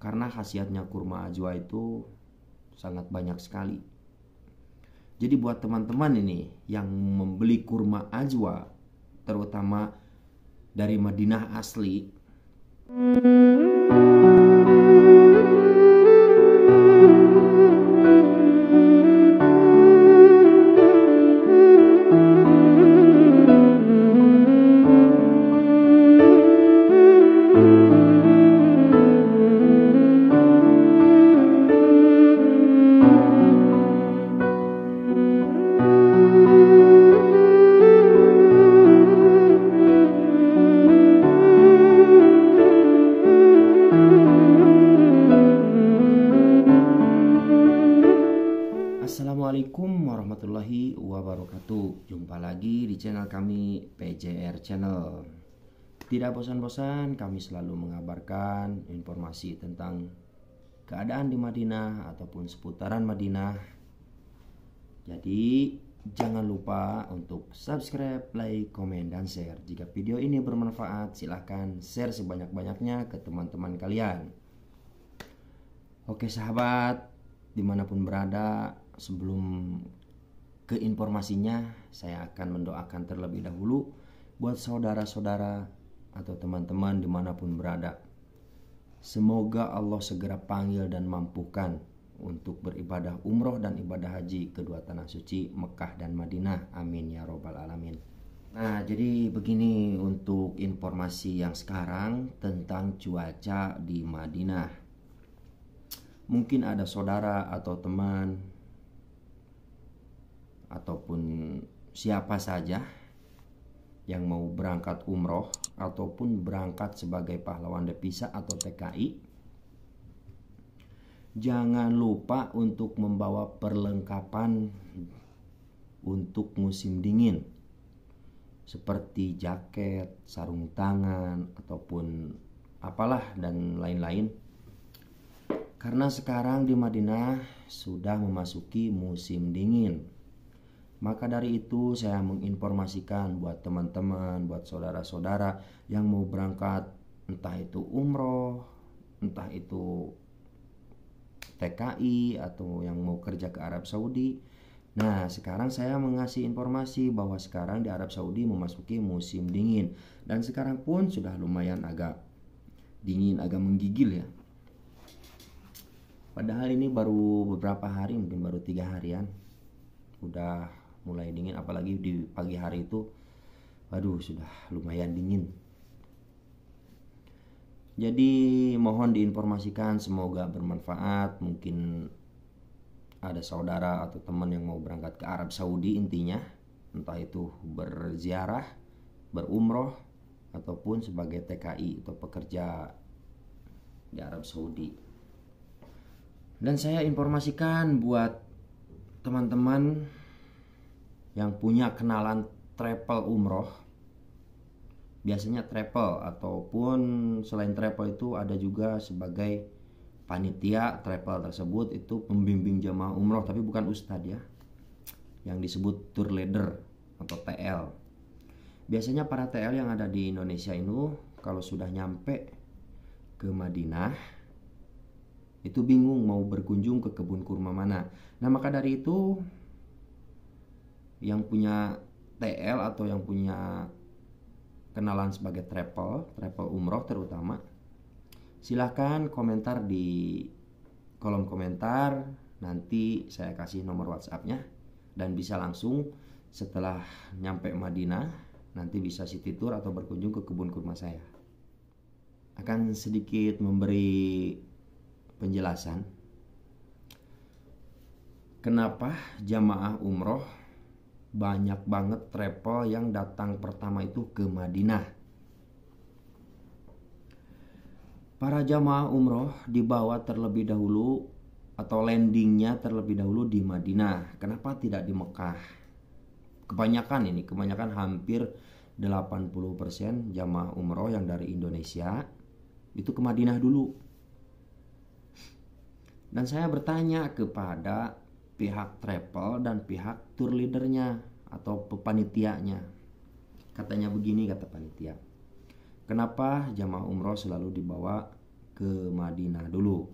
karena khasiatnya kurma ajwa itu sangat banyak sekali. Jadi buat teman-teman ini yang membeli kurma ajwa, terutama dari Madinah asli, Assalamualaikum warahmatullahi wabarakatuh. Jumpa lagi di channel kami PJR Channel. Tidak bosan-bosan kami selalu mengabarkan informasi tentang keadaan di Madinah ataupun seputaran Madinah. Jadi jangan lupa untuk subscribe, like, komen, dan share. Jika video ini bermanfaat, silahkan share sebanyak-banyaknya ke teman-teman kalian. Oke sahabat, dimanapun berada, sebelum ke informasinya, saya akan mendoakan terlebih dahulu buat saudara-saudara atau teman-teman dimanapun berada. Semoga Allah segera panggil dan mampukan untuk beribadah umroh dan ibadah haji kedua tanah suci Mekah dan Madinah. Amin ya robbal alamin. Nah, jadi begini untuk informasi yang sekarang tentang cuaca di Madinah. Mungkin ada saudara atau teman ataupun siapa saja yang mau berangkat umroh ataupun berangkat sebagai pahlawan devisa atau TKI, jangan lupa untuk membawa perlengkapan untuk musim dingin seperti jaket, sarung tangan, ataupun apalah dan lain-lain. Karena sekarang di Madinah sudah memasuki musim dingin. Maka dari itu saya menginformasikan buat teman-teman, buat saudara-saudara yang mau berangkat, entah itu umroh, entah itu TKI, atau yang mau kerja ke Arab Saudi. Nah, sekarang saya mengasih informasi bahwa sekarang di Arab Saudi memasuki musim dingin. Dan sekarang pun sudah lumayan agak dingin, agak menggigil ya. Padahal ini baru beberapa hari, mungkin baru 3 harian udah mulai dingin, apalagi di pagi hari itu waduh sudah lumayan dingin. Jadi mohon diinformasikan, semoga bermanfaat. Mungkin ada saudara atau teman yang mau berangkat ke Arab Saudi, intinya entah itu berziarah, berumroh, ataupun sebagai TKI atau pekerja di Arab Saudi. Dan saya informasikan buat teman-teman yang punya kenalan travel umroh, biasanya travel ataupun selain travel itu ada juga sebagai panitia travel tersebut, itu pembimbing jamaah umroh, tapi bukan ustadz ya, yang disebut tour leader atau TL. Biasanya para TL yang ada di Indonesia itu kalau sudah nyampe ke Madinah itu bingung mau berkunjung ke kebun kurma mana. Nah, maka dari itu yang punya TL atau yang punya kenalan sebagai travel umroh terutama, silahkan komentar di kolom komentar, nanti saya kasih nomor WhatsAppnya, dan bisa langsung setelah nyampe Madinah nanti bisa city tour atau berkunjung ke kebun kurma saya. Akan sedikit memberi penjelasan kenapa jamaah umroh banyak banget travel yang datang pertama itu ke Madinah. Para jamaah umroh dibawa terlebih dahulu atau landingnya terlebih dahulu di Madinah. Kenapa tidak di Mekah? Kebanyakan hampir 80% jamaah umroh yang dari Indonesia itu ke Madinah dulu. Dan saya bertanya kepada pihak travel dan pihak tour leadernya atau panitianya. Katanya begini, kata panitia, kenapa jamaah umroh selalu dibawa ke Madinah dulu.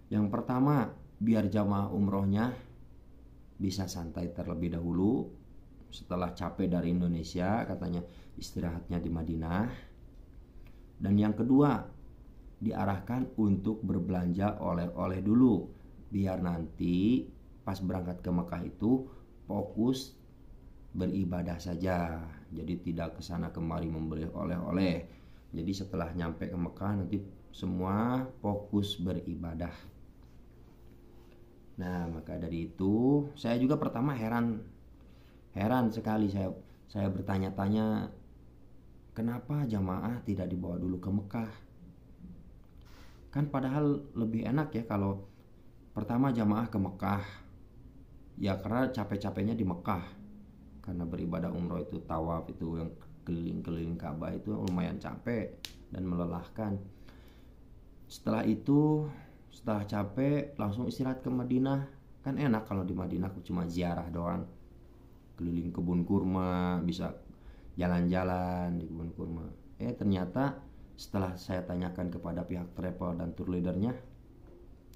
Yang pertama, biar jamaah umrohnya bisa santai terlebih dahulu. Setelah capek dari Indonesia, katanya istirahatnya di Madinah. Dan yang kedua, diarahkan untuk berbelanja oleh-oleh dulu, biar nanti pas berangkat ke Mekah itu fokus beribadah saja. Jadi tidak kesana kemari membeli oleh-oleh. Jadi setelah nyampe ke Mekah nanti semua fokus beribadah. Nah, maka dari itu saya juga pertama heran sekali, saya bertanya-tanya, kenapa jamaah tidak dibawa dulu ke Mekah? Kan padahal lebih enak ya kalau pertama jamaah ke Mekah. Ya karena capek-capeknya di Mekah. Karena beribadah umroh itu, tawaf itu, yang keliling-keliling Ka'bah itu lumayan capek dan melelahkan. Setelah itu, setelah capek langsung istirahat ke Madinah. Kan enak kalau di Madinah cuma ziarah doang, keliling kebun kurma, bisa jalan-jalan di kebun kurma. Ternyata setelah saya tanyakan kepada pihak travel dan tour leadernya,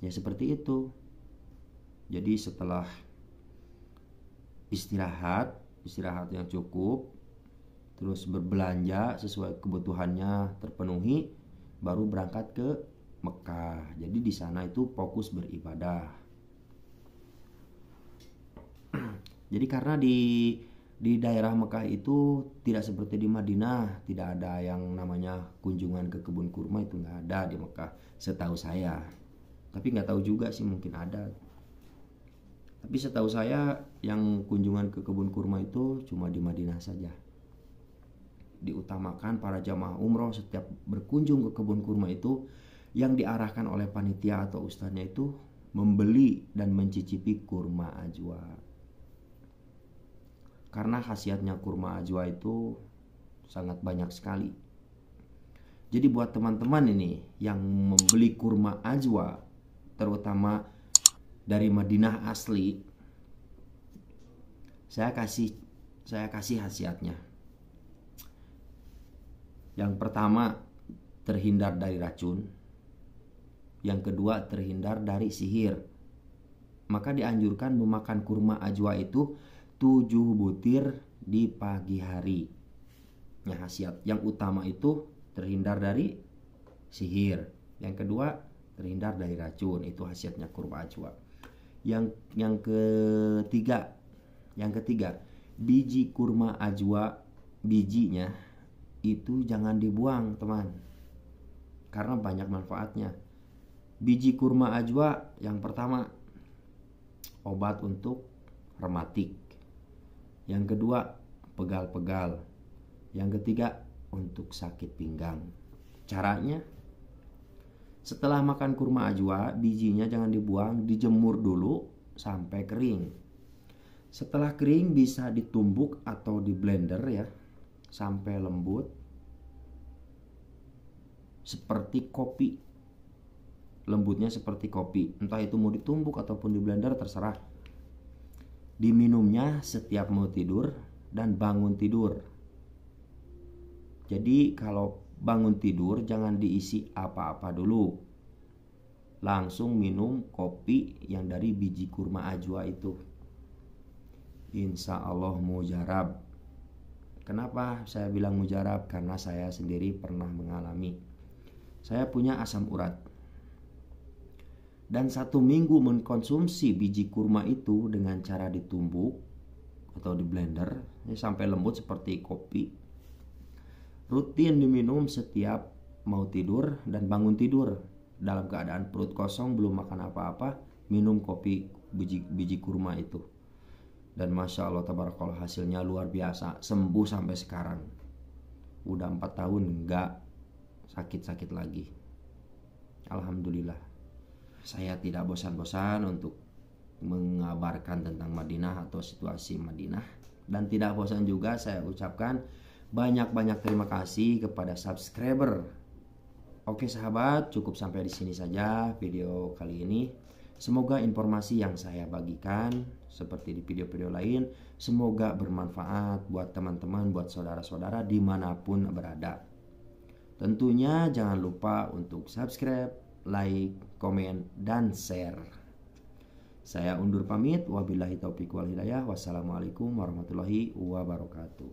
ya seperti itu. Jadi setelah istirahat yang cukup, terus berbelanja sesuai kebutuhannya terpenuhi, baru berangkat ke Mekah. Jadi di sana itu fokus beribadah. Jadi karena di daerah Mekah itu tidak seperti di Madinah, tidak ada yang namanya kunjungan ke kebun kurma, itu nggak ada di Mekah setahu saya. Tapi nggak tahu juga sih, mungkin ada. Tapi setahu saya yang kunjungan ke kebun kurma itu cuma di Madinah saja. Diutamakan para jamaah umroh setiap berkunjung ke kebun kurma itu, yang diarahkan oleh panitia atau ustadznya itu membeli dan mencicipi kurma ajwa. Karena khasiatnya kurma ajwa itu sangat banyak sekali. Jadi buat teman-teman ini yang membeli kurma ajwa, terutama dari Madinah asli, saya kasih khasiatnya. Yang pertama, terhindar dari racun. Yang kedua, terhindar dari sihir. Maka dianjurkan memakan kurma ajwa itu 7 butir di pagi hari. Nah, khasiat yang utama itu terhindar dari sihir. Yang kedua, terhindar dari racun. Itu khasiatnya kurma ajwa. Yang ketiga, biji kurma ajwa, bijinya itu jangan dibuang, teman. Karena banyak manfaatnya. Biji kurma ajwa yang pertama, obat untuk rematik. Yang kedua, pegal-pegal. Yang ketiga, untuk sakit pinggang. Caranya, setelah makan kurma ajwa, bijinya jangan dibuang, dijemur dulu sampai kering. Setelah kering bisa ditumbuk atau di blender ya, sampai lembut seperti kopi. Lembutnya seperti kopi. Entah itu mau ditumbuk ataupun di blender, terserah. Diminumnya setiap mau tidur dan bangun tidur. Jadi kalau bangun tidur jangan diisi apa-apa dulu. Langsung minum kopi yang dari biji kurma ajwa itu. Insya Allah mujarab. Kenapa saya bilang mujarab? Karena saya sendiri pernah mengalami. Saya punya asam urat. Dan 1 minggu mengkonsumsi biji kurma itu dengan cara ditumbuk atau di blender sampai lembut seperti kopi. Rutin diminum setiap mau tidur dan bangun tidur. Dalam keadaan perut kosong, belum makan apa-apa, minum kopi biji kurma itu. Dan Masya Allah tabarakallah, hasilnya luar biasa. Sembuh sampai sekarang. Udah 4 tahun enggak sakit-sakit lagi. Alhamdulillah. Saya tidak bosan-bosan untuk mengabarkan tentang Madinah atau situasi Madinah. Dan tidak bosan juga saya ucapkan banyak-banyak terima kasih kepada subscriber. Oke sahabat, cukup sampai di sini saja video kali ini. Semoga informasi yang saya bagikan seperti di video-video lain, semoga bermanfaat buat teman-teman, buat saudara-saudara dimanapun berada. Tentunya jangan lupa untuk subscribe, like, komen, dan share. Saya undur pamit. Wabillahi taufiq wal hidayah. Wassalamualaikum warahmatullahi wabarakatuh.